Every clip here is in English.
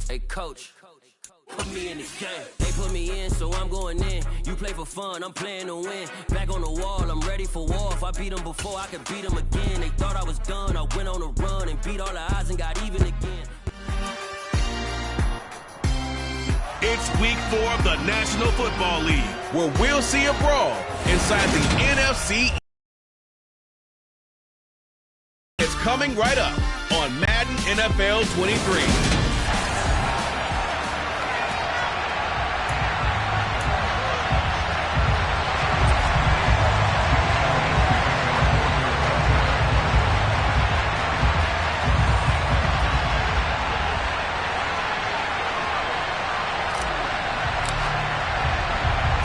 Hey, coach, put me in the game. They put me in, so I'm going in. You play for fun, I'm playing to win. Back on the wall, I'm ready for war. If I beat them before, I could beat them again. They thought I was done, I went on a run and beat all the odds and got even again. It's week 4 of the National Football League, where we'll see a brawl inside the NFC. It's coming right up on Madden NFL 23.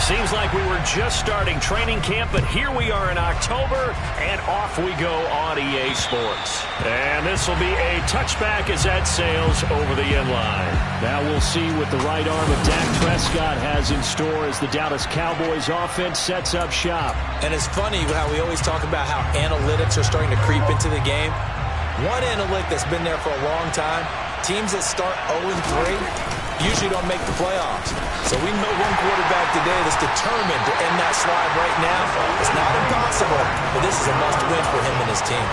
Seems like we were just starting training camp, but here we are in October, and off we go on EA Sports. And this will be a touchback as that sails over the end line. Now we'll see what the right arm of Dak Prescott has in store as the Dallas Cowboys offense sets up shop. And it's funny how we always talk about how analytics are starting to creep into the game. One analytic that's been there for a long time, teams that start 0-3 usually don't make the playoffs. So we know one quarterback today that's determined to end that slide right now. It's not impossible, but this is a must-win for him and his team.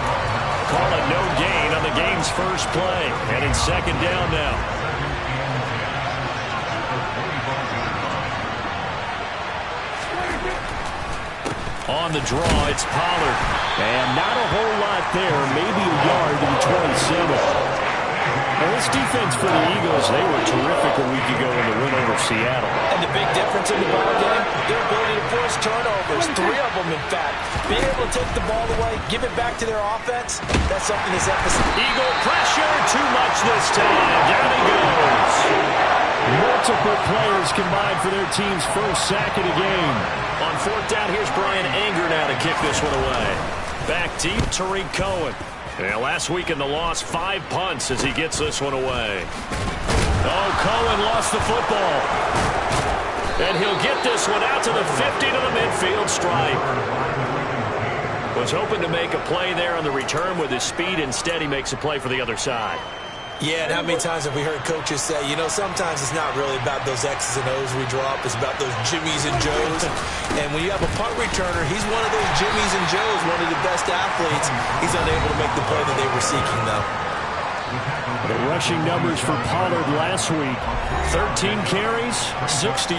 Call it no gain on the game's first play. And it's second down now. On the draw, it's Pollard. And not a whole lot there, maybe a yard to the 27. Well, this defense for the Eagles, they were terrific a week ago in the win over Seattle. And the big difference in the ballgame, their ability to force turnovers, 3 of them, in fact. Being able to take the ball away, give it back to their offense, that's something that's emphasized. Eagle pressure, too much this time. Down he goes. Multiple players combined for their team's first sack of the game. On fourth down, here's Brian Anger now to kick this one away. Back deep, Tariq Cohen. Yeah, last week in the loss, 5 punts as he gets this one away. Oh, Cohen lost the football. And he'll get this one out to the 50 to the midfield stripe. Was hoping to make a play there on the return with his speed. Instead, he makes a play for the other side. Yeah, and how many times have we heard coaches say, you know, sometimes it's not really about those X's and O's we drop. It's about those Jimmies and Joes. And when you have a punt returner, he's one of those Jimmies and Joes, one of the best athletes. He's unable to make the play that they were seeking, though. The rushing numbers for Pollard last week, 13 carries, 67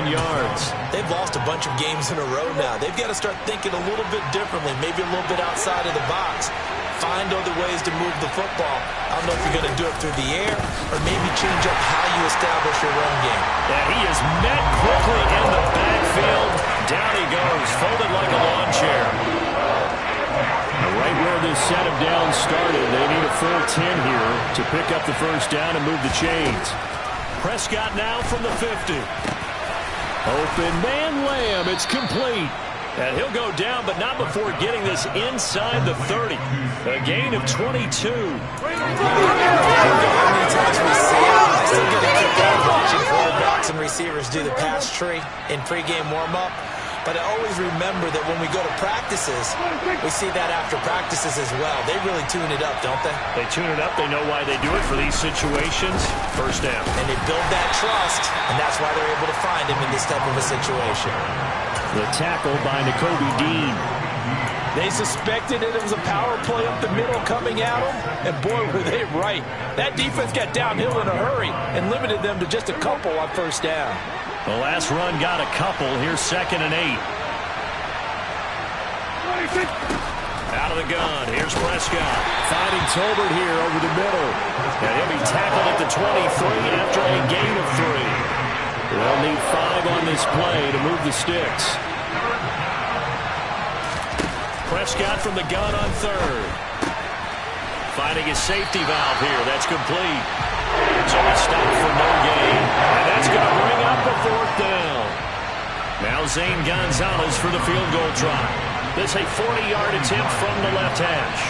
yards. They've lost a bunch of games in a row now. They've got to start thinking a little bit differently, maybe a little bit outside of the box. Find other ways to move the football. I don't know if you're going to do it through the air or maybe change up how you establish your run game. Yeah, he is met quickly in the backfield. Down he goes, folded like a lawn chair. Right where this set of downs started, they need a full 10 here to pick up the first down and move the chains. Prescott now from the 50. Open man Lamb, it's complete. And he'll go down, but not before getting this inside the 30. A gain of 22. How many times we see it? I still get a kick out of watching quarterbacks and receivers do the pass tree in pregame warm-up. But I always remember that when we go to practices, we see that after practices as well. They really tune it up, don't they? They tune it up. They know why they do it for these situations. First down. And they build that trust, and that's why they're able to find him in this type of a situation. The tackle by Nakobe Dean. They suspected that it was a power play up the middle coming at them, and boy, were they right. That defense got downhill in a hurry and limited them to just a couple on first down. The last run got a couple. Here's 2nd and 8. Out of the gun. Here's Prescott. Finding Tolbert here over the middle. And he'll be tackled at the 23 after a gain of 3. They'll need 5 on this play to move the sticks. Prescott from the gun on 3rd. Finding his safety valve here. That's complete. So it's stopped for no gain. And that's going to bring up a 4th down. Now Zane Gonzalez for the field goal try. This a 40-yard attempt from the left hash.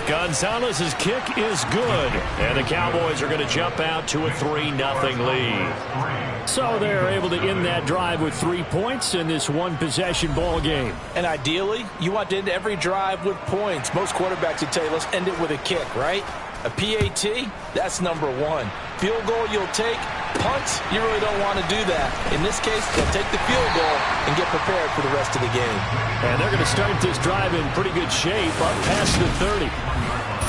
Gonzalez's kick is good, and the Cowboys are going to jump out to a 3-0 lead. So they're able to end that drive with 3 points in this one-possession ball game. And ideally, you want to end every drive with points. Most quarterbacks would tell you, let's end it with a kick, right? A PAT, that's number one. Field goal you'll take. Punts, you really don't want to do that. In this case, they'll take the field goal and get prepared for the rest of the game. And they're going to start this drive in pretty good shape, up past the 30.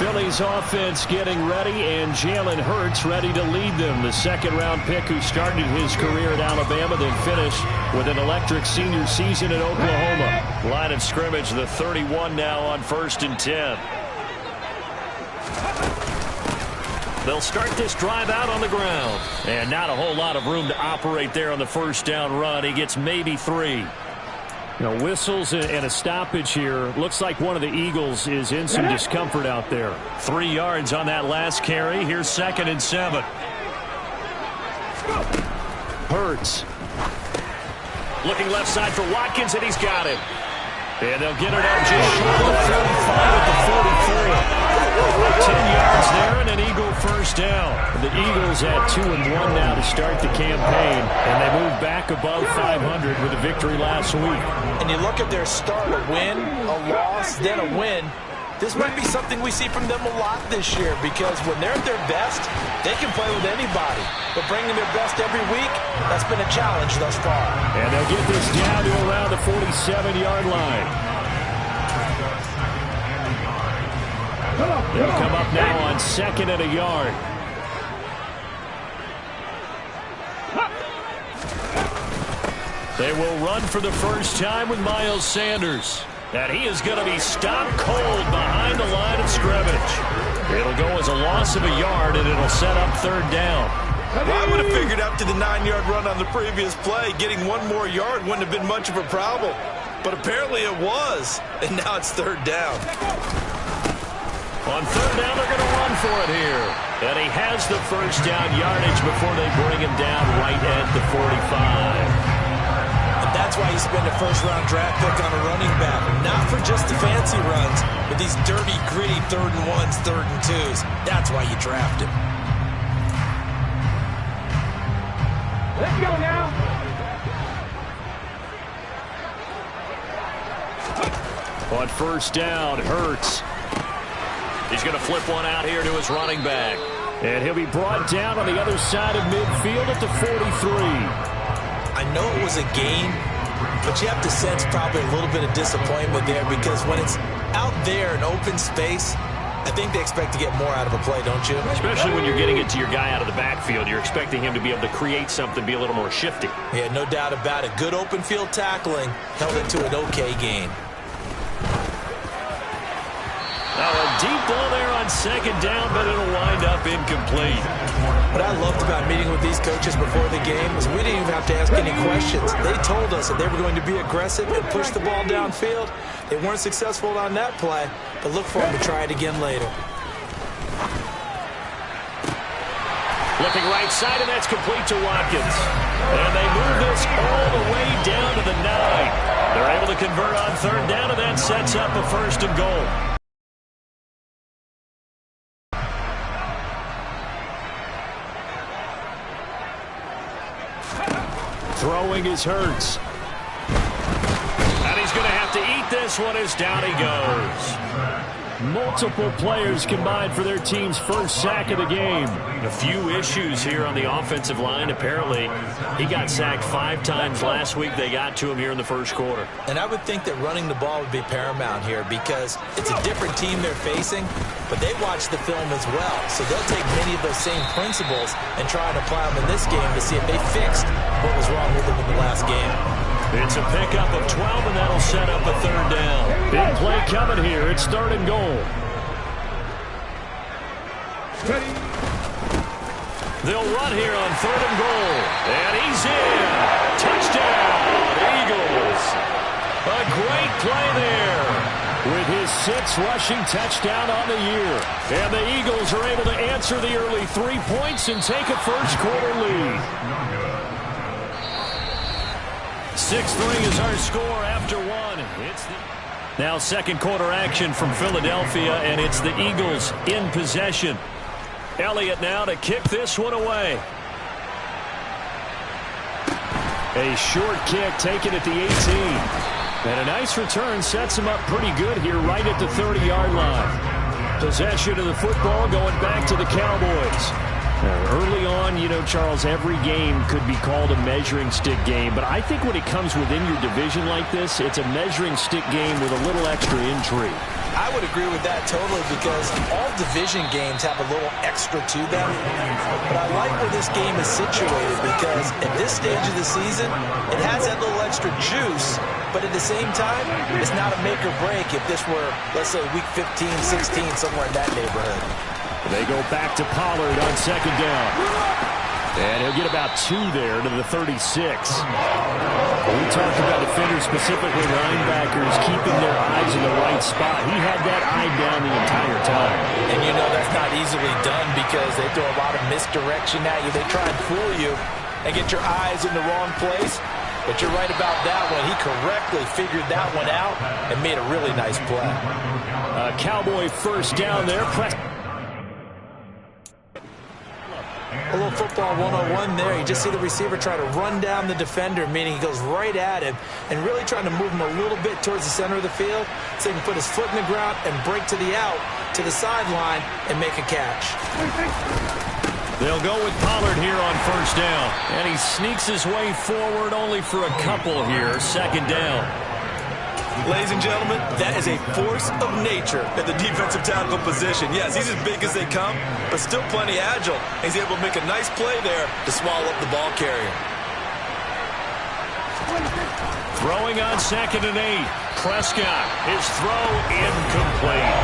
Philly's offense getting ready, and Jalen Hurts ready to lead them. The second-round pick who started his career at Alabama, then finished with an electric senior season at Oklahoma. Line of scrimmage, the 31 now on 1st and 10. They'll start this drive out on the ground. And not a whole lot of room to operate there on the first down run. He gets maybe 3. Whistles and a stoppage here. Looks like one of the Eagles is in some discomfort out there. 3 yards on that last carry. Here's 2nd and 7. Hurts. Looking left side for Watkins, and he's got it. And they'll get it up just short of the 35 at the 44. 10 yards there and an Eagle first down. The Eagles at 2-1 now to start the campaign, and they move back above 500 with a victory last week. And you look at their start, a win, a loss, then a win. This might be something we see from them a lot this year, because when they're at their best, they can play with anybody. But bringing their best every week, that's been a challenge thus far. And they'll get this down to around the 47-yard line. They'll come up now on 2nd and a yard. They will run for the first time with Miles Sanders. And he is going to be stopped cold behind the line of scrimmage. It'll go as a loss of a yard, and it'll set up 3rd down. Well, I would have figured after the 9-yard run on the previous play, getting 1 more yard wouldn't have been much of a problem. But apparently it was, and now it's 3rd down. On 3rd down, they're going to run for it here. And he has the first down yardage before they bring him down right at the 45. And that's why you spend a first-round draft pick on a running back. Not for just the fancy runs, but these dirty, gritty 3rd and 1s, 3rd and 2s. That's why you draft him. Let's go now. On 1st down, Hurts. He's going to flip one out here to his running back. And he'll be brought down on the other side of midfield at the 43. I know it was a gain, but you have to sense probably a little bit of disappointment there, because when it's out there in open space, I think they expect to get more out of a play, don't you? Especially when you're getting it to your guy out of the backfield. You're expecting him to be able to create something, be a little more shifty. Yeah, no doubt about it. Good open field tackling held it to an okay gain. Now a deep ball there on 2nd down, but it'll wind up incomplete. What I loved about meeting with these coaches before the game was we didn't even have to ask any questions. They told us that they were going to be aggressive and push the ball downfield. They weren't successful on that play, but look for them to try it again later. Looking right side, and that's complete to Watkins. And they move this all the way down to the 9. They're able to convert on 3rd down, and that sets up a 1st and goal. Throwing is Hurts. And he's going to have to eat this one as down he goes. Multiple players combined for their team's first sack of the game. A few issues here on the offensive line. Apparently, he got sacked 5 times last week. They got to him here in the first quarter. And I would think that running the ball would be paramount here, because it's a different team they're facing, but they watch the film as well. So they'll take many of those same principles and try and apply them in this game to see if they fixed what was wrong with them in the last game. It's a pickup of 12, and that'll set up a 3rd down. Big play coming here. It's 3rd and goal. They'll run here on 3rd and goal. And he's in. Touchdown, Eagles. A great play there with his 6th rushing touchdown on the year. And the Eagles are able to answer the early 3 points and take a first quarter lead. 6-3 is our score after 1. It's the Now second quarter action from Philadelphia, and it's the Eagles in possession. Elliott now to kick this one away. A short kick taken at the 18. And a nice return sets him up pretty good here right at the 30-yard line. Possession of the football going back to the Cowboys. Early on, you know, Charles, every game could be called a measuring stick game. But I think when it comes within your division like this, it's a measuring stick game with a little extra intrigue. I would agree with that totally because all division games have a little extra to them. But I like where this game is situated because at this stage of the season, it has that little extra juice. But at the same time, it's not a make or break if this were, let's say, week 15, 16, somewhere in that neighborhood. They go back to Pollard on second down. And he'll get about 2 there to the 36. We talked about defenders, specifically linebackers, keeping their eyes in the right spot. He had that eye down the entire time. And you know that's not easily done because they throw a lot of misdirection at you. They try and fool you and get your eyes in the wrong place. But you're right about that one. He correctly figured that one out and made a really nice play. Cowboy first down there. A little football 101 there. You just see the receiver try to run down the defender, meaning he goes right at him and really trying to move him a little bit towards the center of the field so he can put his foot in the ground and break to the out, to the sideline, and make a catch. They'll go with Pollard here on first down. And he sneaks his way forward only for a couple here. Second down. Ladies and gentlemen, that is a force of nature at the defensive tackle position. Yes, he's as big as they come, but still plenty agile. He's able to make a nice play there to swallow up the ball carrier. Throwing on 2nd and 8. Prescott, his throw incomplete.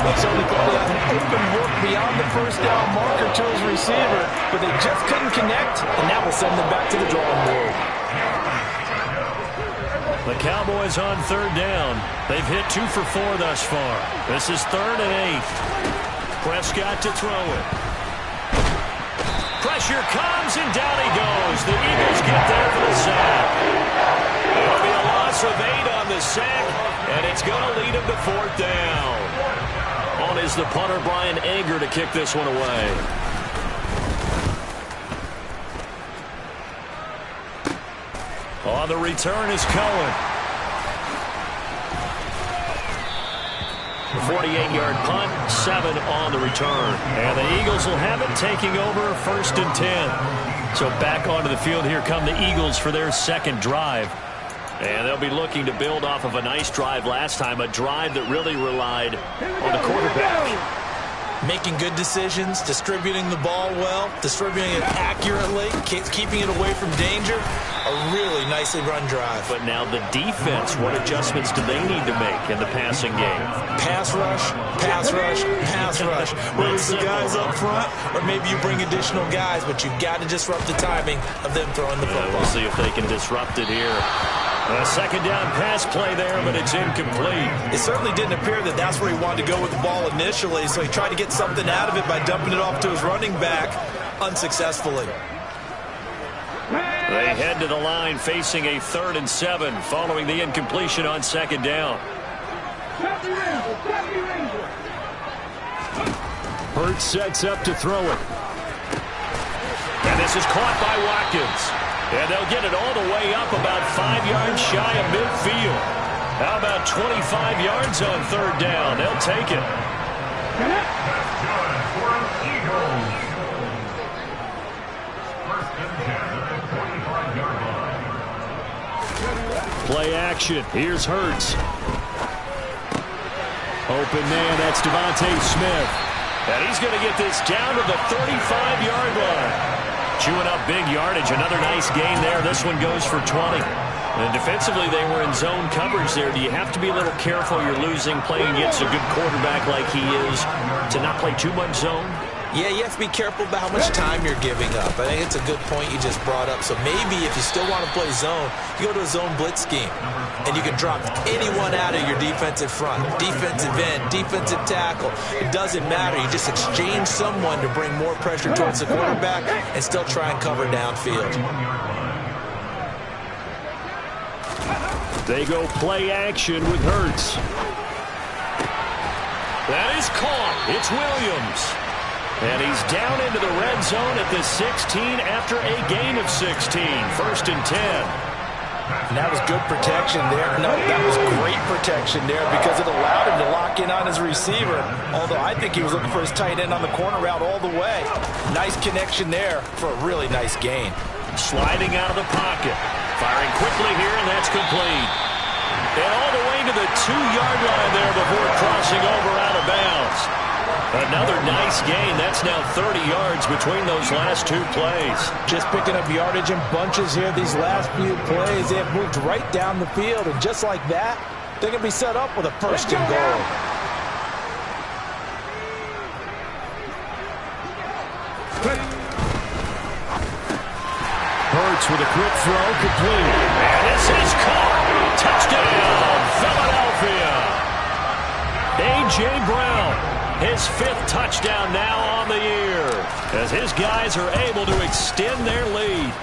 Looks only probably had an open look beyond the first down marker to his receiver, but they just couldn't connect, and that will send them back to the drawing board. The Cowboys on third down. They've hit 2 for 4 thus far. This is 3rd and 8. Prescott to throw it. Pressure comes, and down he goes. The Eagles get there for the sack. It'll be a loss of 8 on the sack, and it's going to lead him to 4th down. On is the punter, Brian Anger, to kick this one away. On the return is Cohen. The 48-yard punt, 7 on the return. And the Eagles will have it, taking over 1st and 10. So back onto the field, here come the Eagles for their second drive. And they'll be looking to build off of a nice drive last time, a drive that really relied on the quarterback. Making good decisions, distributing the ball well, distributing it accurately, keeping it away from danger. A really nicely run drive. But now the defense, what adjustments do they need to make in the passing game? Pass rush, pass rush, pass rush. Whether it's the guys up front or maybe you bring additional guys, but you've got to disrupt the timing of them throwing the football. We'll see if they can disrupt it here. A second down pass play there, but it's incomplete. It certainly didn't appear that that's where he wanted to go with the ball initially, so he tried to get something out of it by dumping it off to his running back unsuccessfully. They head to the line facing a 3rd and 7 following the incompletion on second down. Hurts sets up to throw it. And this is caught by Watkins. And they'll get it all the way up about 5 yards shy of midfield. How about 25 yards on third down? They'll take it. Play action. Here's Hurts. Open man, that's Devontae Smith. And he's going to get this down to the 35-yard line. Chewing up big yardage. Another nice gain there. This one goes for 20. And defensively, they were in zone coverage there. Do you have to be a little careful? You're losing, playing against a good quarterback like he is, to not play too much zone? Yeah, you have to be careful about how much time you're giving up. I think it's a good point you just brought up. So maybe if you still want to play zone, you go to a zone blitz scheme. And you can drop anyone out of your defensive front. Defensive end, defensive tackle. It doesn't matter. You just exchange someone to bring more pressure towards the quarterback and still try and cover downfield. They go play action with Hurts. That is caught. It's Williams. And he's down into the red zone at the 16 after a gain of 16. 1st and 10. And that was good protection there. No, that was great protection there because it allowed him to lock in on his receiver. Although I think he was looking for his tight end on the corner route all the way. Nice connection there for a really nice gain. Sliding out of the pocket. Firing quickly here, and that's complete. And all the way to the 2-yard line there before crossing over out of bounds. Another nice gain. That's now 30 yards between those last 2 plays. Just picking up yardage in bunches here. These last few plays, they have moved right down the field. And just like that, they're going to be set up with a 1st and goal. Hurts with a quick throw, complete. And this is caught. Touchdown, Philadelphia. A.J. Brown. His 5th touchdown now on the year as his guys are able to extend their lead.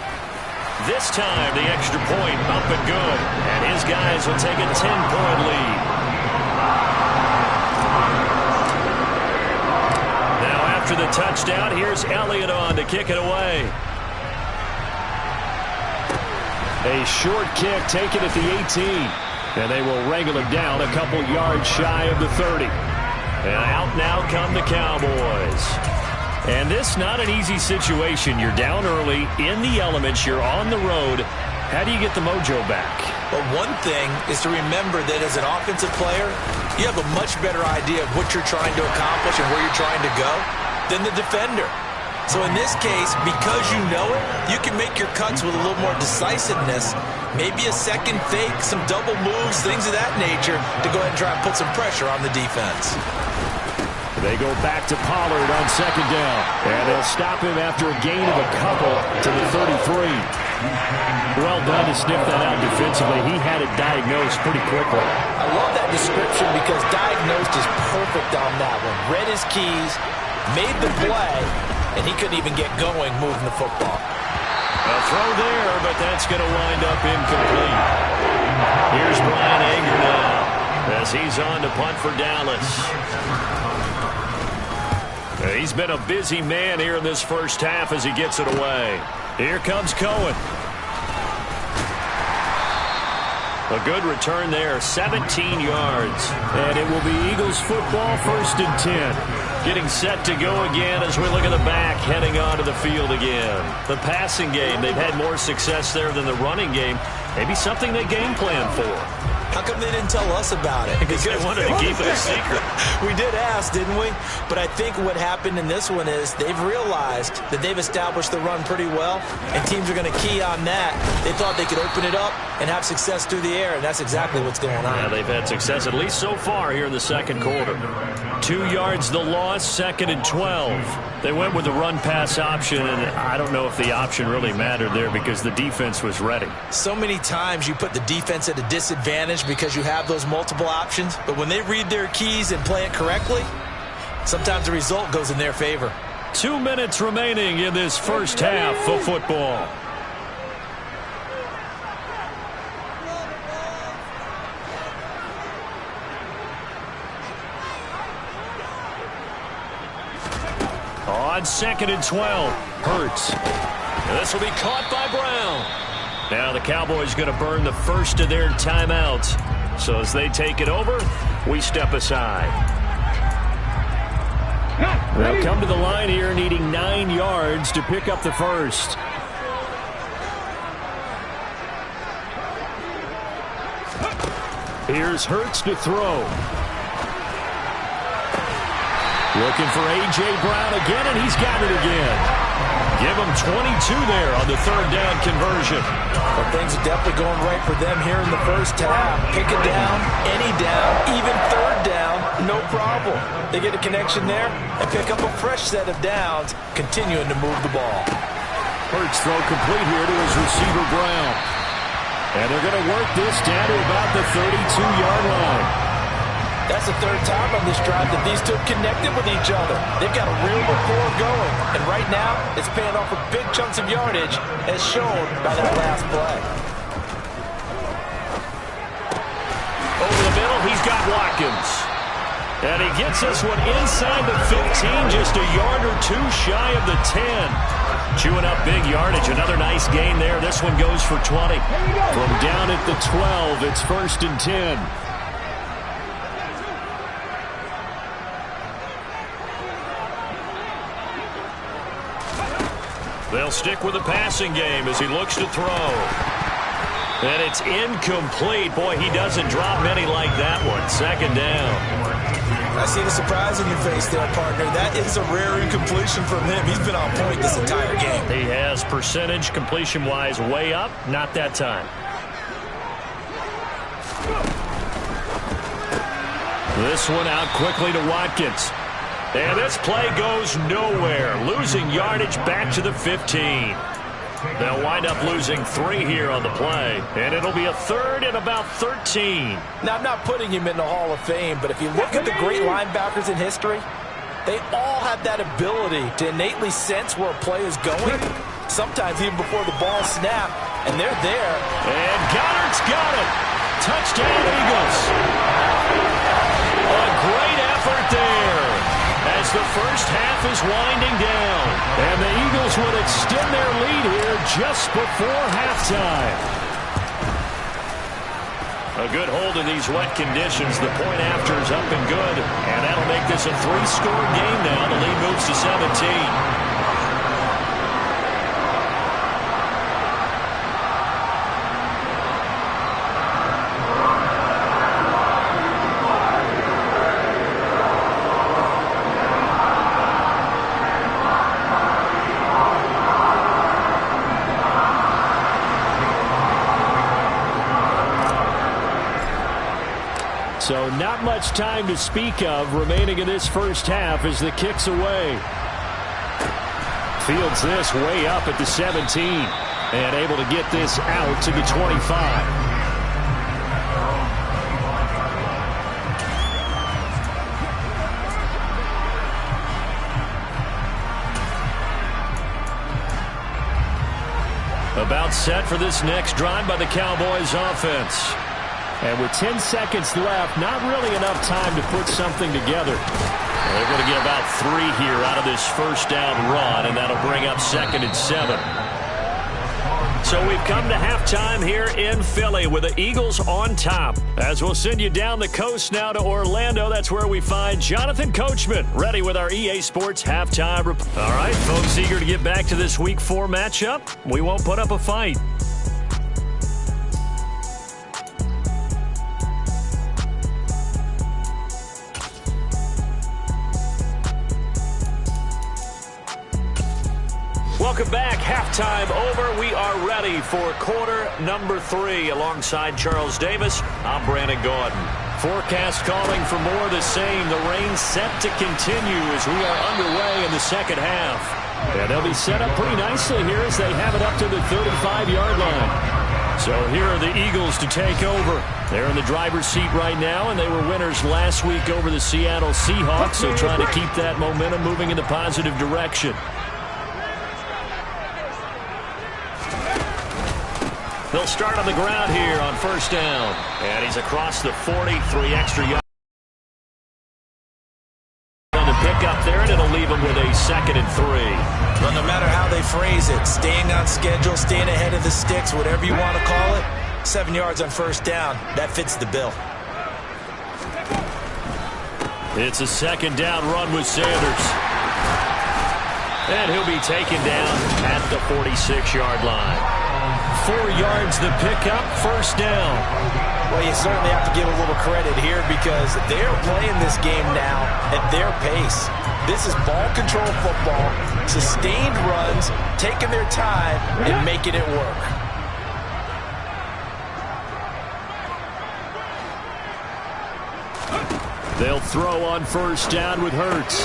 This time the extra point up and good, and his guys will take a 10-point lead. Now after the touchdown, here's Elliott on to kick it away. A short kick taken at the 18, and they will wrangle it down a couple yards shy of the 30. And out now come the Cowboys. And this not an easy situation. You're down early, in the elements, you're on the road. How do you get the mojo back? Well, one thing is to remember that as an offensive player, you have a much better idea of what you're trying to accomplish and where you're trying to go than the defender. So in this case, because you know it, you can make your cuts with a little more decisiveness. Maybe a second fake, some double moves, things of that nature to go ahead and try and put some pressure on the defense. They go back to Pollard on 2nd down. And they'll stop him after a gain of a couple to the 33. Well done to sniff that out defensively. He had it diagnosed pretty quickly. I love that description because diagnosed is perfect on that one. Read his keys, made the play, and he couldn't even get going moving the football. A throw there, but that's going to wind up incomplete. Here's Brian Anger now as he's on to punt for Dallas. He's been a busy man here in this first half as he gets it away. Here comes Cohen. A good return there, 17 yards. And it will be Eagles football, 1st and 10. Getting set to go again as we look at the back, heading onto the field again. The passing game, they've had more success there than the running game. Maybe something they game plan for. How come they didn't tell us about it? Because they wanted to keep it a secret. We did ask, didn't we? But I think what happened in this one is they've realized that they've established the run pretty well, and teams are going to key on that. They thought they could open it up and have success through the air, and that's exactly what's going on. Yeah, they've had success, at least so far, here in the 2nd quarter. 2 yards the loss, 2nd and 12. They went with the run-pass option, and I don't know if the option really mattered there because the defense was ready. So many times you put the defense at a disadvantage because you have those multiple options, but when they read their keys and play it correctly, sometimes the result goes in their favor. 2 minutes remaining in this first half of football. On 2nd and 12, Hurts. This will be caught by Brown. Now the Cowboys going to burn the first of their timeouts. So as they take it over, we step aside. They'll come to the line here needing 9 yards to pick up the first. Here's Hurts to throw. Looking for A.J. Brown again, and he's got it again. Give him 22 there on the 3rd down conversion. Well, things are definitely going right for them here in the first half. Pick it down, any down, even 3rd down, no problem. They get a connection there and pick up a fresh set of downs, continuing to move the ball. Hurts throw complete here to his receiver, Brown. And they're going to work this down to about the 32-yard line. That's the 3rd time on this drive that these two connected with each other. They've got a real rapport going. And right now, it's paying off with big chunks of yardage, as shown by that last play. got Watkins. And he gets this one inside the 15, just a yard or two shy of the 10. Chewing up big yardage. Another nice gain there. This one goes for 20. From down at the 12, it's 1st and 10. They'll stick with the passing game as he looks to throw. And it's incomplete. Boy, he doesn't drop many like that one. 2nd down. I see the surprise in your face there, partner. That is a rare incompletion from him. He's been on point this entire game. He has percentage completion-wise way up. Not that time. This one out quickly to Watkins. And this play goes nowhere. Losing yardage back to the 15. They'll wind up losing 3 here on the play. And it'll be a 3rd and about 13. Now, I'm not putting him in the Hall of Fame, but if you look at the great linebackers in history, they all have that ability to innately sense where a play is going, sometimes even before the ball snapped, and they're there. And Goddard's got it. Touchdown, Eagles. A great effort there as the first half is winding down. And the Eagles would extend their lead here just before halftime. A good hold in these wet conditions. The point after is up and good. And that'll make this a 3-score game now. The lead moves to 17. So not much time to speak of remaining in this first half as the kick's away. Fields this way up at the 17 and able to get this out to the 25. About set for this next drive by the Cowboys offense. And with 10 seconds left, not really enough time to put something together. They're going to get about 3 here out of this first down run, and that'll bring up 2nd and 7. So we've come to halftime here in Philly with the Eagles on top. As we'll send you down the coast now to Orlando, that's where we find Jonathan Coachman ready with our EA Sports halftime report. All right, folks, eager to get back to this Week 4 matchup. We won't put up a fight. Welcome back. Halftime over. We are ready for quarter number 3. Alongside Charles Davis, I'm Brandon Gordon. Forecast calling for more of the same. The rain set to continue as we are underway in the second half. And they'll be set up pretty nicely here as they have it up to the 35-yard line. So here are the Eagles to take over. They're in the driver's seat right now, and they were winners last week over the Seattle Seahawks, so trying to keep that momentum moving in the positive direction. They'll start on the ground here on first down. And he's across the 40, 3 extra yards. On the pick up there, and it'll leave him with a 2nd and 3. Well, no matter how they phrase it, staying on schedule, staying ahead of the sticks, whatever you want to call it, 7 yards on first down, that fits the bill. It's a 2nd down run with Sanders. And he'll be taken down at the 46-yard line. 4 yards the pickup, first down. Well, you certainly have to give a little credit here because they're playing this game now at their pace. This is ball control football, sustained runs, taking their time and making it work. They'll throw on first down with Hurts.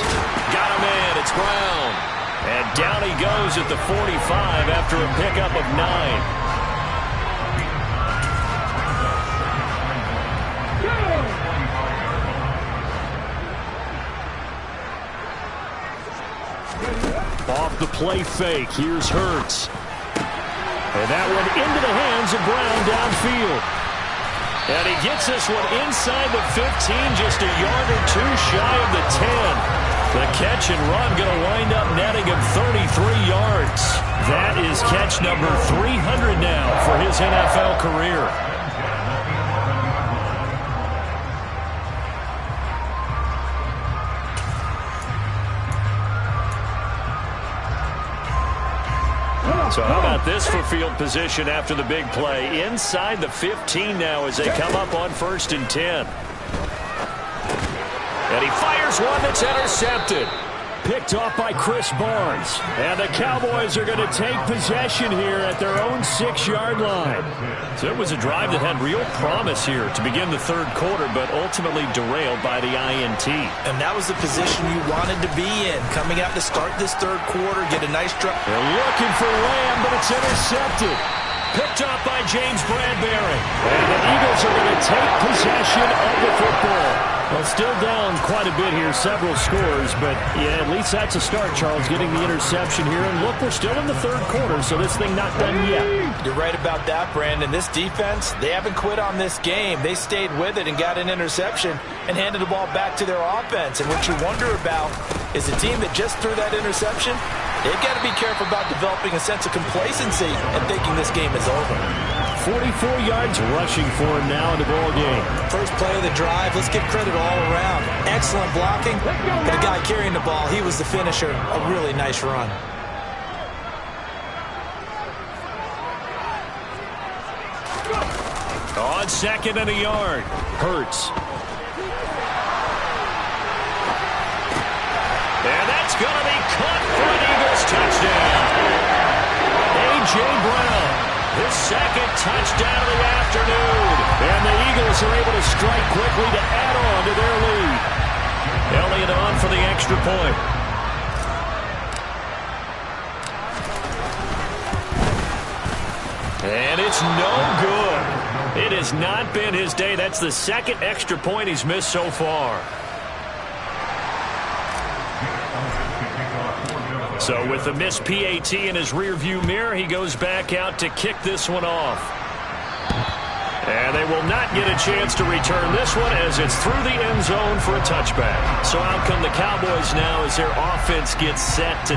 Got him in, it's Brown. And down he goes at the 45 after a pickup of 9. Off the play fake, here's Hurts. And that one into the hands of Brown downfield. And he gets this one inside the 15, just a yard or two shy of the 10. The catch and run going to wind up netting him 33 yards. That is catch number 300 now for his NFL career. So how about this for field position after the big play? Inside the 15 now as they come up on 1st and 10. And he fires one that's intercepted. Picked off by Chris Barnes. And the Cowboys are going to take possession here at their own 6-yard line. So it was a drive that had real promise here to begin the 3rd quarter, but ultimately derailed by the INT. And that was the position you wanted to be in. Coming out to start this 3rd quarter, get a nice drive. They're looking for Lamb, but it's intercepted. Picked off by James Bradbury. And the Eagles are going to take possession of the football. Well, still down quite a bit here, several scores, but yeah, at least that's a start, Charles, getting the interception here. And look, we're still in the 3rd quarter, so this thing not done yet. You're right about that, Brandon. This defense, they haven't quit on this game. They stayed with it and got an interception and handed the ball back to their offense. And what you wonder about is a team that just threw that interception, they've got to be careful about developing a sense of complacency and thinking this game is over. 44 yards rushing for him now in the ball game. First play of the drive. Let's give credit all around. Excellent blocking. But the guy carrying the ball, he was the finisher. A really nice run. On 2nd and a yard. Hurts. And that's going to be caught for an Eagles touchdown. A.J. Brown. His 2nd touchdown of the afternoon. And the Eagles are able to strike quickly to add on to their lead. Elliott on for the extra point. And it's no good. It has not been his day. That's the 2nd extra point he's missed so far. So with the missed PAT in his rearview mirror, he goes back out to kick this one off. And they will not get a chance to return this one as it's through the end zone for a touchback. So out come the Cowboys now as their offense gets set to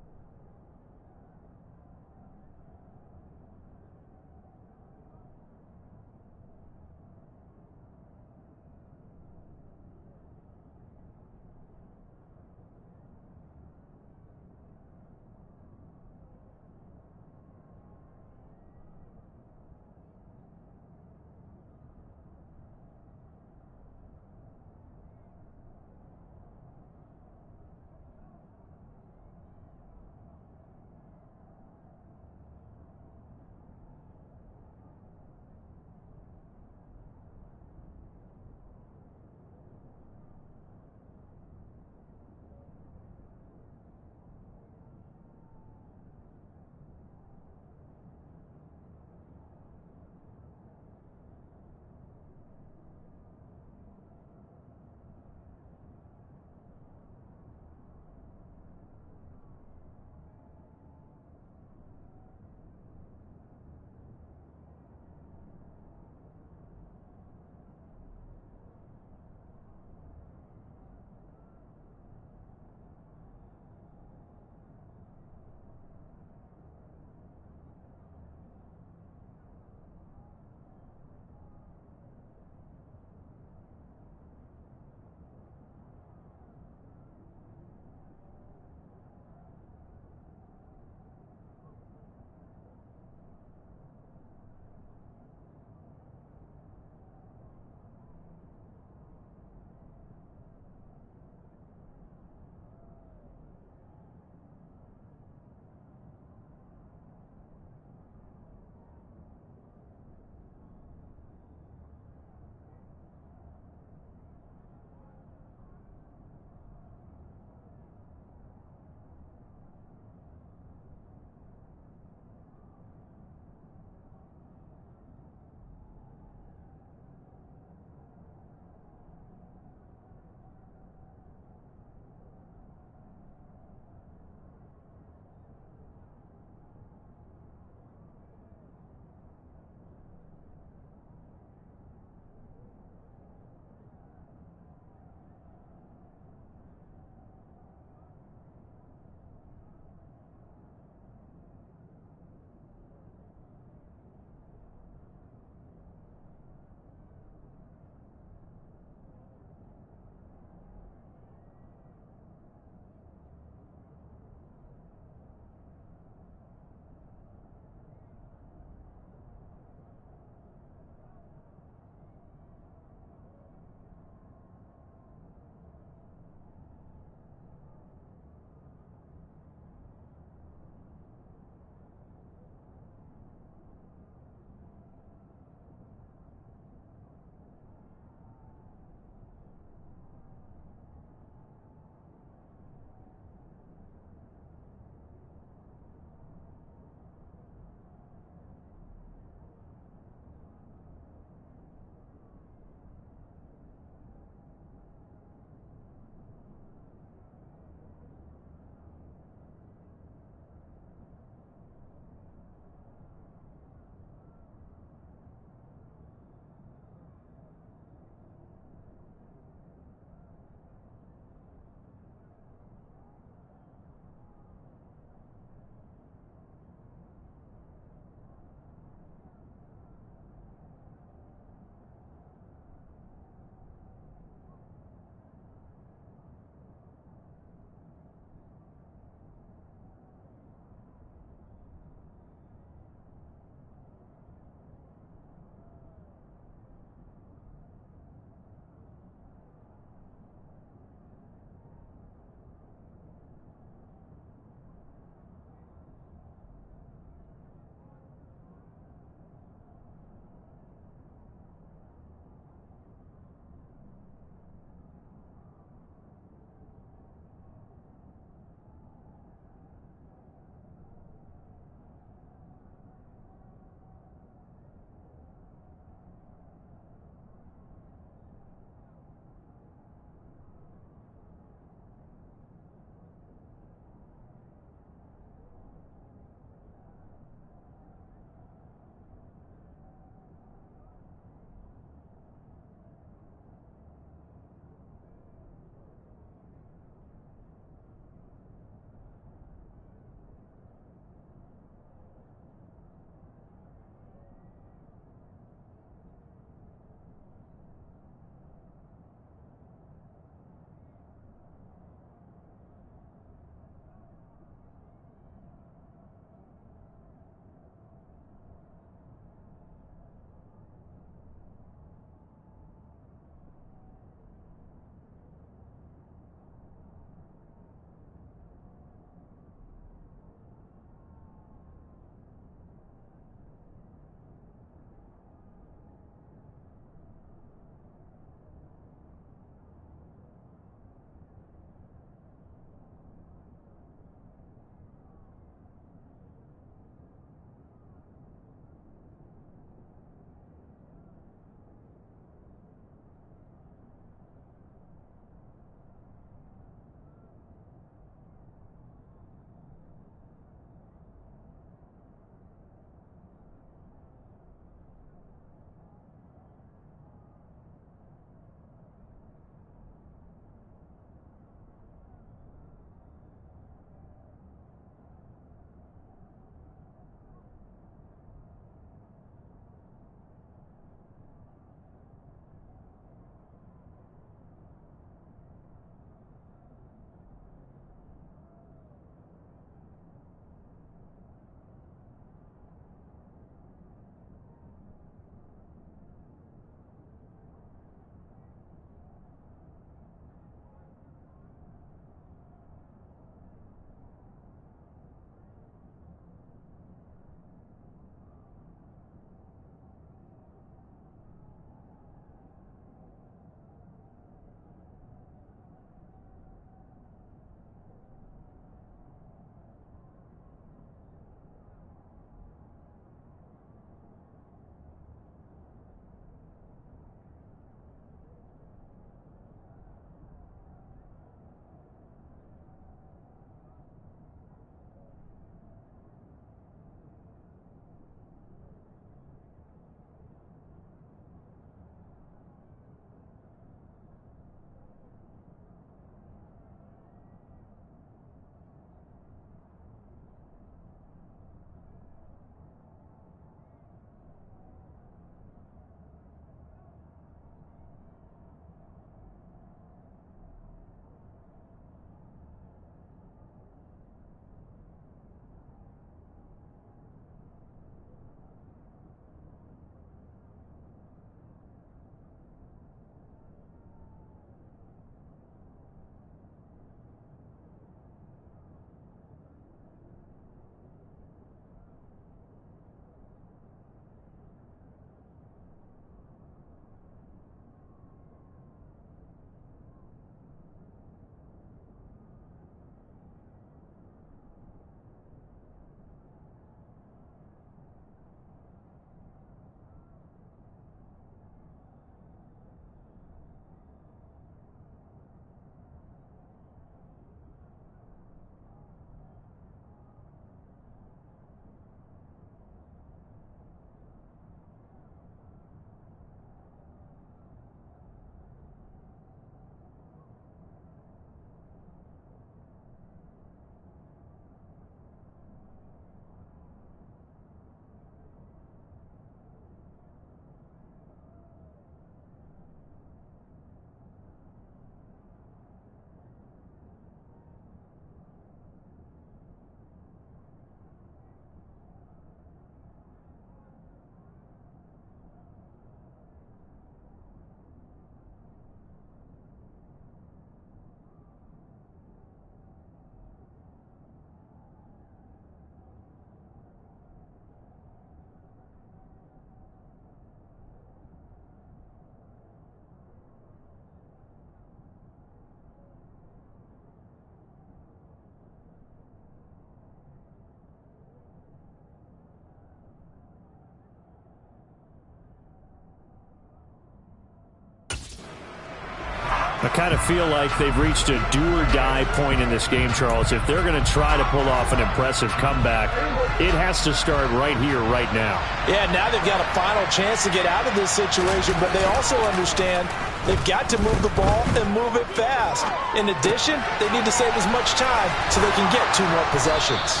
I kind of feel like they've reached a do-or-die point in this game, Charles. If they're going to try to pull off an impressive comeback, it has to start right here, right now. Yeah, now they've got a final chance to get out of this situation, but they also understand they've got to move the ball and move it fast. In addition, they need to save as much time so they can get 2 more possessions.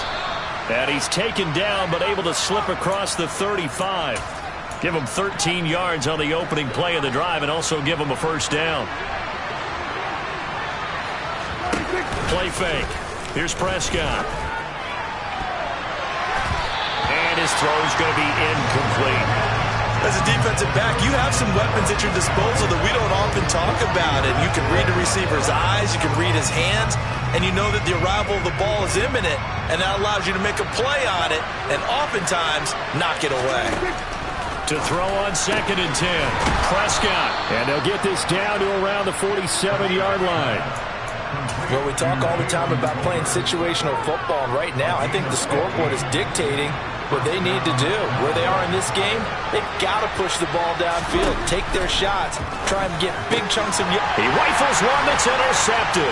And he's taken down, but able to slip across the 35. Give him 13 yards on the opening play of the drive and also give him a first down. Play fake. Here's Prescott. And his throw's going to be incomplete. As a defensive back, you have some weapons at your disposal that we don't often talk about. And you can read the receiver's eyes, you can read his hands, and you know that the arrival of the ball is imminent, and that allows you to make a play on it and oftentimes knock it away. To throw on 2nd and 10. Prescott. And they'll get this down to around the 47-yard line. Well, we talk all the time about playing situational football, and right now I think the scoreboard is dictating what they need to do. Where they are in this game, they've got to push the ball downfield, take their shots, try and get big chunks of... He rifles one that's intercepted.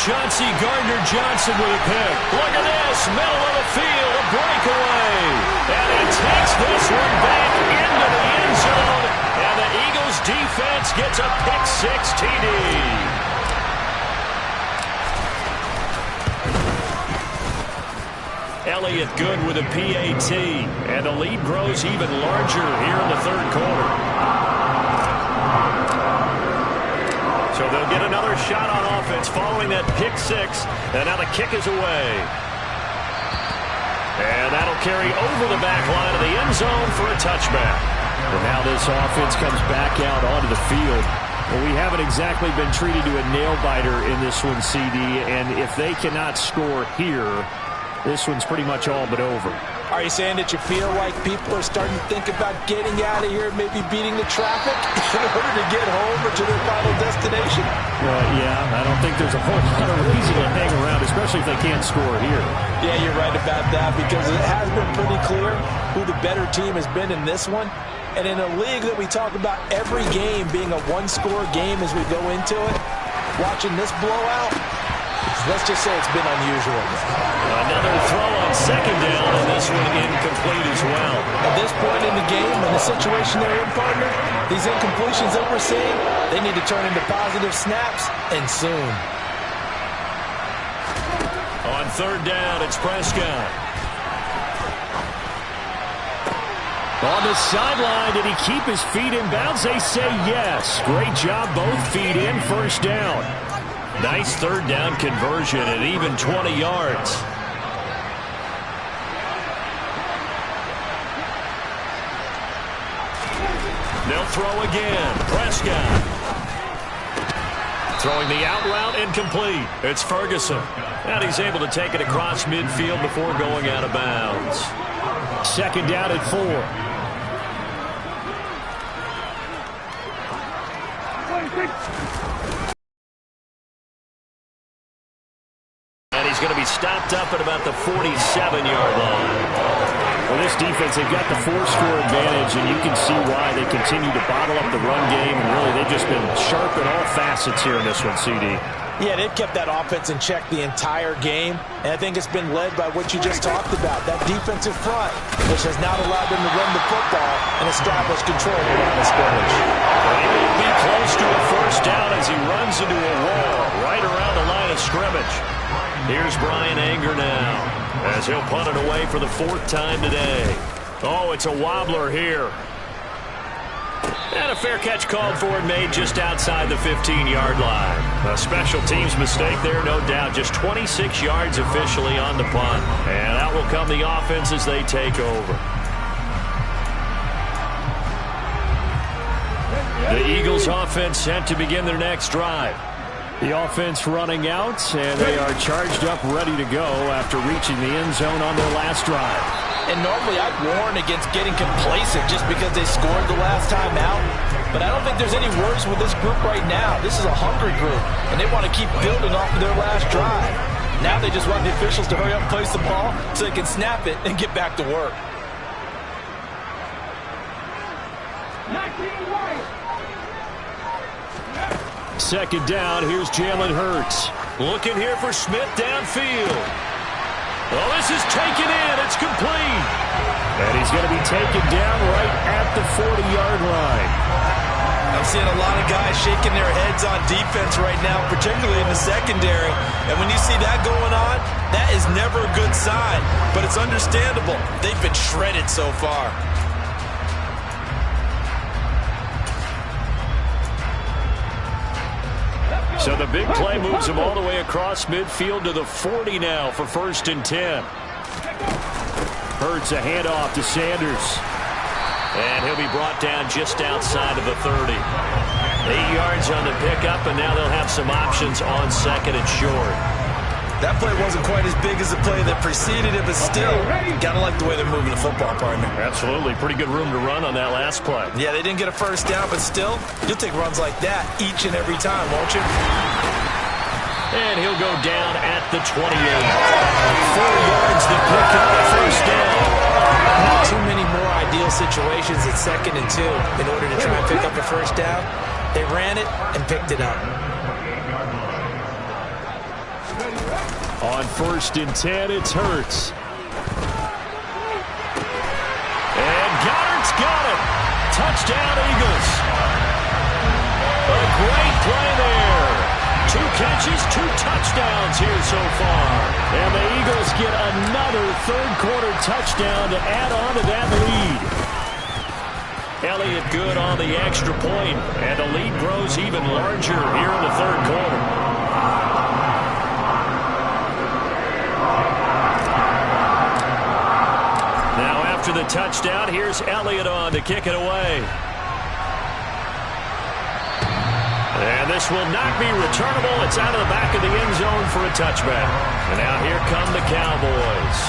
Chauncey Gardner-Johnson with a pick. Look at this, middle of the field, a breakaway. And he takes this one back into the end zone, and the Eagles defense gets a pick-6 TD. Elliott good with a PAT, and the lead grows even larger here in the 3rd quarter. So they'll get another shot on offense following that pick-6, and now the kick is away. And that'll carry over the back line of the end zone for a touchback. And now this offense comes back out onto the field. Well, we haven't exactly been treated to a nail-biter in this one, CD, and if they cannot score here, this one's pretty much all but over. Are you saying that you feel like people are starting to think about getting out of here, maybe beating the traffic in order to get home or to their final destination? Yeah, I don't think there's a whole lot of reason to hang around, especially if they can't score here. Yeah, you're right about that, because it has been pretty clear who the better team has been in this one. And in a league that we talk about every game being a one-score game as we go into it, watching this blowout, let's just say it's been unusual. Another throw on 2nd down, and this one incomplete as well. At this point in the game, in the situation they're in, partner, these incompletions that we're seeing, they need to turn into positive snaps, and soon. On 3rd down, it's Prescott. On the sideline, did he keep his feet in bounds? They say yes. Great job, both feet in, first down. Nice 3rd down conversion at even 20 yards. They'll throw again. Prescott. Throwing the out route, incomplete. It's Ferguson. And he's able to take it across midfield before going out of bounds. 2nd down at 4. He's going to be stopped up at about the 47-yard line. Well, this defense, they've got the 4-score advantage, and you can see why they continue to bottle up the run game. And really, they've just been sharp in all facets here in this one, CD. Yeah, they've kept that offense in check the entire game, and I think it's been led by what you just talked about, that defensive front, which has not allowed them to run the football and establish control around the scrimmage. He will be close to a first down as he runs into a wall right around the line of scrimmage. Here's Brian Anger now as he'll punt it away for the 4th time today. Oh, it's a wobbler here. And a fair catch called for and made just outside the 15-yard line. A special teams mistake there, no doubt. Just 26 yards officially on the punt. And out will come the offense as they take over. The Eagles offense set to begin their next drive. The offense running out, and they are charged up, ready to go after reaching the end zone on their last drive. And normally I'd warn against getting complacent just because they scored the last time out. But I don't think there's any worries with this group right now. This is a hungry group, and they want to keep building off of their last drive. Now they just want the officials to hurry up and place the ball so they can snap it and get back to work. second down. Here's Jalen Hurts. Looking here for Smith downfield. Oh, this is taken in. It's complete. And he's going to be taken down right at the 40-yard line. I'm seeing a lot of guys shaking their heads on defense right now, particularly in the secondary. And when you see that going on, that is never a good sign. But it's understandable. They've been shredded so far. So the big play moves him all the way across midfield to the 40 now for 1st and 10. Hurts a handoff to Sanders. And he'll be brought down just outside of the 30. 8 yards on the pickup, and now they'll have some options on 2nd and short. That play wasn't quite as big as the play that preceded it, but still, gotta like the way they're moving the football, partner. Absolutely. Pretty good room to run on that last play. Yeah, they didn't get a first down, but still, you'll take runs like that each and every time, won't you? And he'll go down at the 28. 4 yards to pick up a first down. Not too many more ideal situations at 2nd and 2 in order to try and pick up a first down. They ran it and picked it up. On 1st and 10, it's Hurts. And Goddard's got it. Touchdown, Eagles. A great play there. 2 catches, 2 touchdowns here so far. And the Eagles get another third-quarter touchdown to add on to that lead. Elliott good on the extra point, and the lead grows even larger here in the third quarter. Now after the touchdown, here's Elliott on to kick it away. And this will not be returnable. It's out of the back of the end zone for a touchback. And now here come the Cowboys.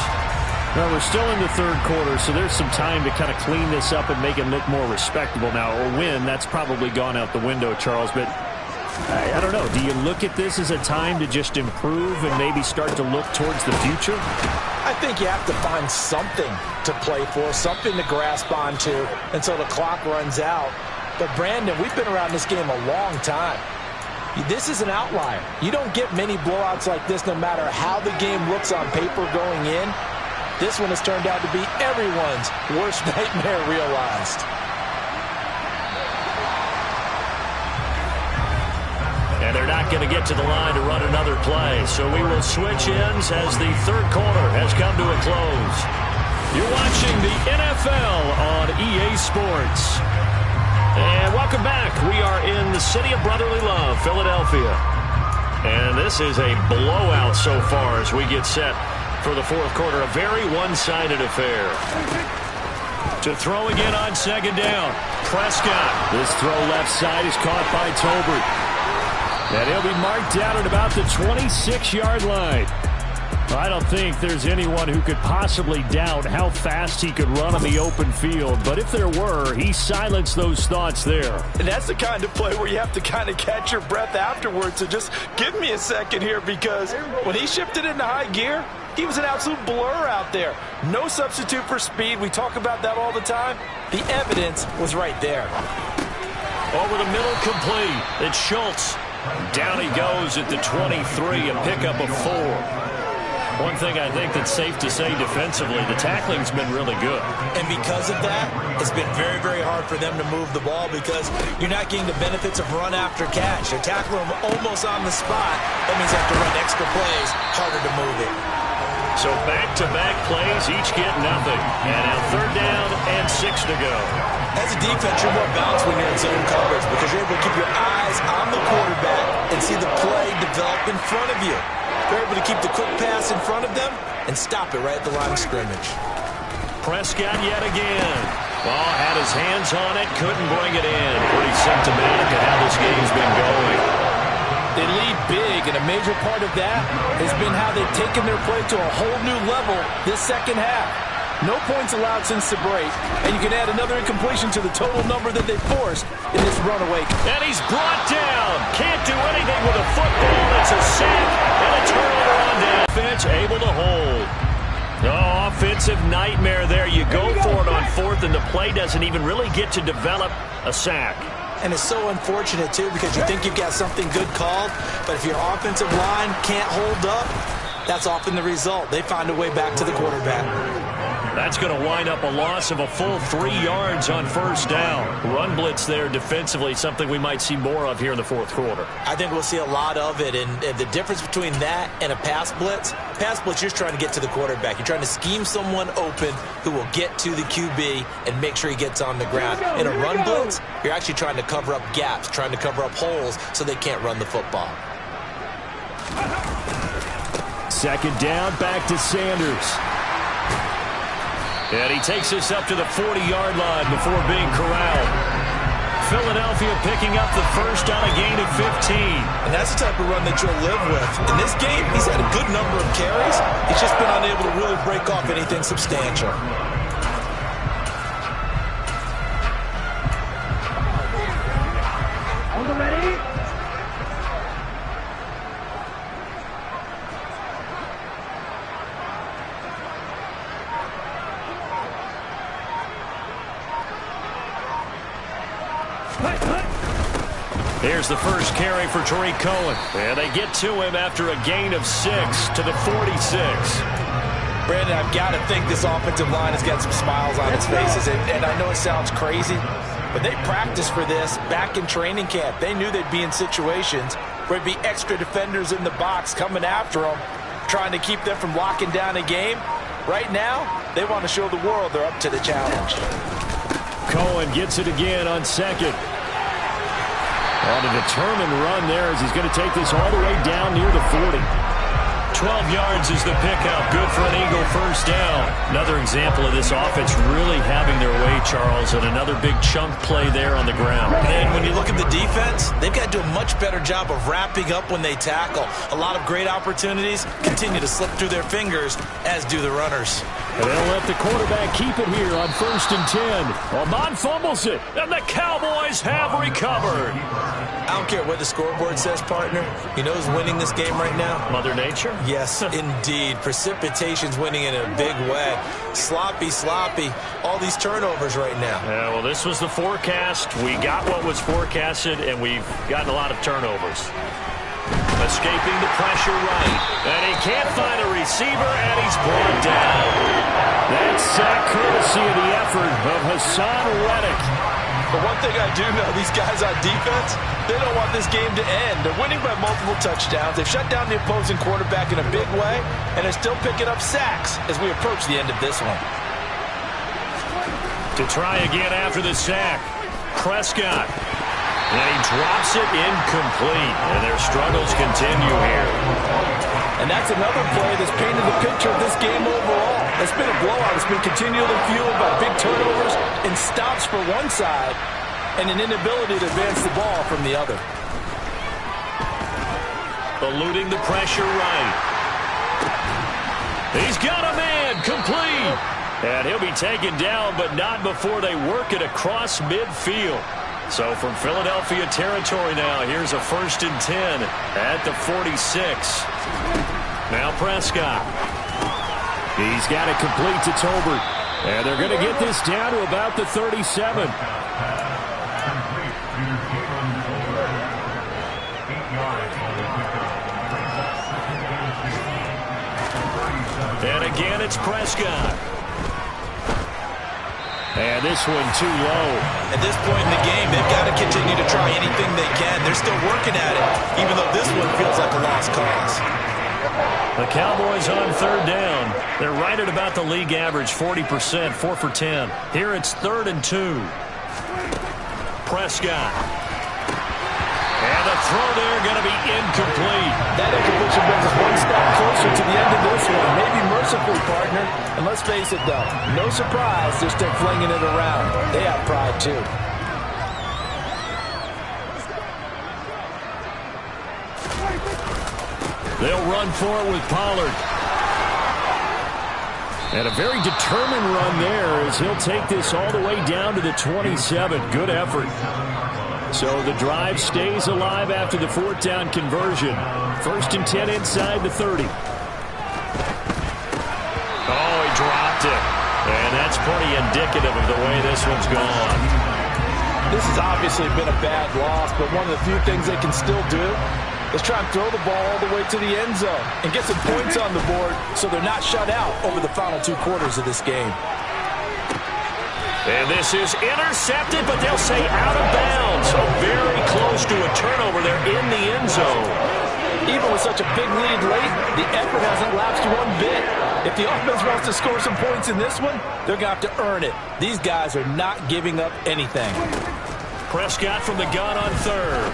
Well, we're still in the third quarter, so there's some time to kind of clean this up and make it look more respectable. Now, a win, that's probably gone out the window, Charles, but I don't know. Do you look at this as a time to just improve and maybe start to look towards the future? I think you have to find something to play for, something to grasp onto until the clock runs out. But, Brandon, we've been around this game a long time. This is an outlier. You don't get many blowouts like this no matter how the game looks on paper going in. This one has turned out to be everyone's worst nightmare realized. And they're not going to get to the line to run another play. So we will switch ends as the third quarter has come to a close. You're watching the NFL on EA Sports. And welcome back. We are in the city of brotherly love, Philadelphia. And this is a blowout so far as we get set for the fourth quarter. A very one-sided affair. To throw again on 2nd down. Prescott. This throw left side is caught by Tolbert. And he'll be marked down at about the 26-yard line. I don't think there's anyone who could possibly doubt how fast he could run on the open field. But if there were, he silenced those thoughts there. And that's the kind of play where you have to kind of catch your breath afterwards. So just give me a second here, because when he shifted into high gear, he was an absolute blur out there. No substitute for speed. We talk about that all the time. The evidence was right there. Over the middle, complete. It's Schultz. Down he goes at the 23, a pickup of 4. One thing I think that's safe to say defensively, the tackling's been really good. And because of that, it's been very, very hard for them to move the ball because you're not getting the benefits of run after catch. They're tackling them almost on the spot. That means they have to run extra plays, harder to move it. So back-to-back plays, each get nothing. And now 3rd down and 6 to go. As a defense, you're more balanced when you're in zone coverage because you're able to keep your eyes on the quarterback and see the play develop in front of you. They're able to keep the quick pass in front of them and stop it right at the line of scrimmage. Prescott yet again. Ball had his hands on it, couldn't bring it in. Pretty symptomatic of how this game's been going. They lead big, and a major part of that has been how they've taken their play to a whole new level this second half. No points allowed since the break, and you can add another incompletion to the total number that they forced in this runaway. And he's brought down. Can't do anything with a football. It's a sack and a turnover on defense. Able to hold. Oh, offensive nightmare there. You go for it on 4th, and the play doesn't even really get to develop a sack. And it's so unfortunate, too, because you think you've got something good called, but if your offensive line can't hold up, that's often the result. They find a way back to the quarterback. That's going to wind up a loss of a full 3 yards on first down. Run blitz there defensively, something we might see more of here in the fourth quarter. I think we'll see a lot of it, and the difference between that and a pass blitz, you're just trying to get to the quarterback. You're trying to scheme someone open who will get to the QB and make sure he gets on the ground. In a run blitz, you're actually trying to cover up gaps, trying to cover up holes so they can't run the football. Second down, back to Sanders. And he takes us up to the 40-yard line before being corralled. Philadelphia picking up the first on a gain of 15. And that's the type of run that you'll live with. In this game, he's had a good number of carries. He's just been unable to really break off anything substantial. On the ready. Here's the first carry for Tariq Cohen. And they get to him after a gain of 6 to the 46. Brandon, I've got to think this offensive line has got some smiles on its faces. And I know it sounds crazy, but they practiced for this back in training camp. They knew they'd be in situations where there'd be extra defenders in the box coming after them, trying to keep them from locking down a game. Right now, they want to show the world they're up to the challenge. Cohen gets it again on second. On a determined run there as he's going to take this all the way down near the 40. 12 yards is the pickup. Good for an Eagle first down. Another example of this offense really having their way, Charles, and another big chunk play there on the ground. And when you look at the defense, they've got to do a much better job of wrapping up when they tackle. A lot of great opportunities continue to slip through their fingers, as do the runners. And they'll let the quarterback keep it here on 1st and 10. Ahman fumbles it, and the Cowboys have recovered. I don't care what the scoreboard says, partner. You know who's winning this game right now? Mother Nature? Yes, indeed. Precipitation's winning in a big way. Sloppy, all these turnovers right now. Yeah, well, this was the forecast. We got what was forecasted, and we've gotten a lot of turnovers. Escaping the pressure right. And he can't find a receiver, and he's brought down. That's sack courtesy of the effort of Hassan Reddick. But one thing I do know, these guys on defense, they don't want this game to end. They're winning by multiple touchdowns. They've shut down the opposing quarterback in a big way, and they're still picking up sacks as we approach the end of this one. To try again after the sack, Prescott. And he drops it incomplete, and their struggles continue here. And that's another play that's painted the picture of this game overall. It's been a blowout. It's been continually fueled by big turnovers and stops for one side and an inability to advance the ball from the other. Eluding the pressure right. He's got a man, complete. And he'll be taken down, but not before they work it across midfield. So from Philadelphia territory now, here's a 1st and 10 at the 46. Now Prescott. He's got it complete to Tolbert. And they're going to get this down to about the 37. And again, it's Prescott. And this one too low. At this point in the game, they've got to continue to try anything they can. They're still working at it, even though this one feels like a lost cause. The Cowboys on 3rd down. They're right at about the league average, 40%, 4 for 10. Here it's 3rd and 2. Prescott. And the throw there going to be incomplete. That incompletion brings us one step closer to the end of this one. Maybe mercifully, partner. And let's face it, though, no surprise they're still flinging it around. They have pride, too. They'll run for it with Pollard. And a very determined run there as he'll take this all the way down to the 27. Good effort. So the drive stays alive after the 4th down conversion. 1st and 10 inside the 30. Oh, he dropped it. And that's pretty indicative of the way this one's gone. This has obviously been a bad loss, but one of the few things they can still do is try and throw the ball all the way to the end zone and get some points on the board so they're not shut out over the final 2 quarters of this game. And this is intercepted, but they'll say out of bounds. So very close to a turnover there in the end zone. Even with such a big lead late, the effort hasn't lapsed one bit. If the offense wants to score some points in this one, they're going to have to earn it. These guys are not giving up anything. Prescott from the gun on third.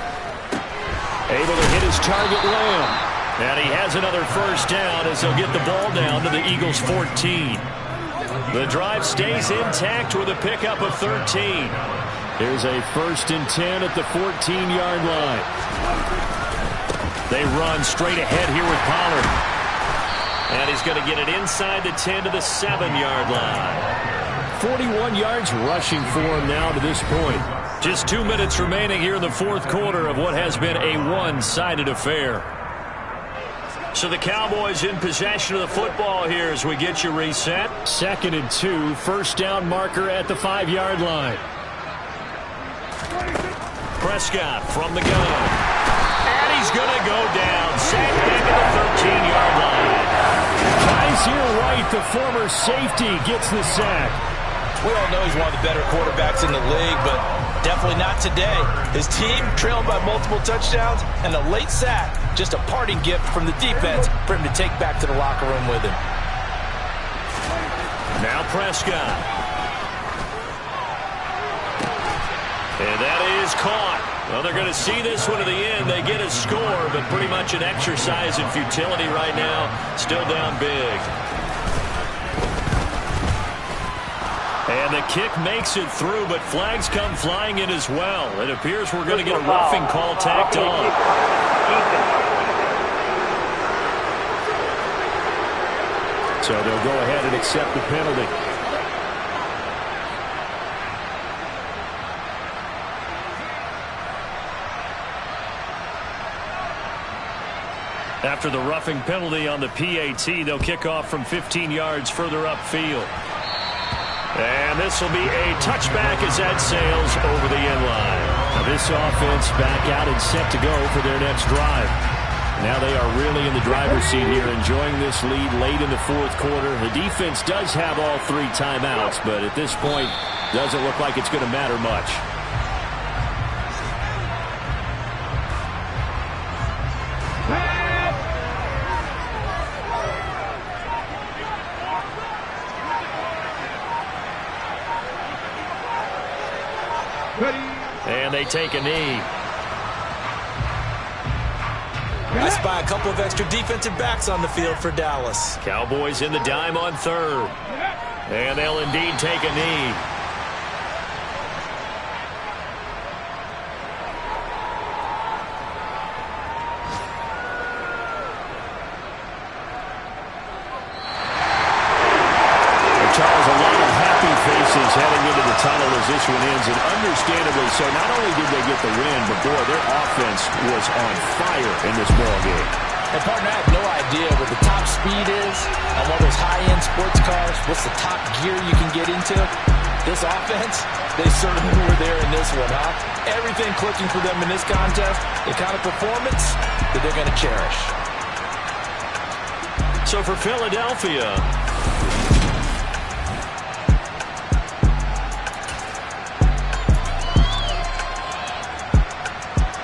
Able to hit his target Lamb. And he has another first down as they'll get the ball down to the Eagles' 14. The drive stays intact with a pickup of 13. Here's a 1st and 10 at the 14-yard line. They run straight ahead here with Pollard. And he's going to get it inside the 10 to the 7-yard line. 41 yards rushing for him now to this point. Just 2 minutes remaining here in the 4th quarter of what has been a one-sided affair. So the Cowboys in possession of the football here as we get you reset. 2nd and 2, first down marker at the 5-yard line. Prescott from the gun. And he's going to go down. Sacked back at the 13-yard line. Kaiser White, the former safety, gets the sack. We all know he's one of the better quarterbacks in the league, but definitely not today. His team trailed by multiple touchdowns, and a late sack, just a parting gift from the defense for him to take back to the locker room with him. Now Prescott. And that is caught. Well, they're going to see this one to the end. They get a score, but pretty much an exercise in futility right now. Still down big. And the kick makes it through, but flags come flying in as well. It appears we're going to get a roughing call tacked on. So they'll go ahead and accept the penalty. After the roughing penalty on the PAT, they'll kick off from 15 yards further upfield. And this will be a touchback as that sails over the end line. Now this offense back out and set to go for their next drive. Now they are really in the driver's seat here, enjoying this lead late in the 4th quarter. The defense does have all 3 timeouts, but at this point, doesn't look like it's going to matter much. And they take a knee. I spy a couple of extra defensive backs on the field for Dallas. Cowboys in the dime on third. And they'll indeed take a knee. Charles, a lot of happy faces heading into the tunnel as this one ends, and understandably so. Not only did they get the win, but boy, their offense was on fire in this ball game. And partner, I have no idea what the top speed is on one of those high-end sports cars. What's the top gear you can get into? This offense, they certainly were there in this one, huh? Everything clicking for them in this contest, the kind of performance that they're going to cherish. So for Philadelphia,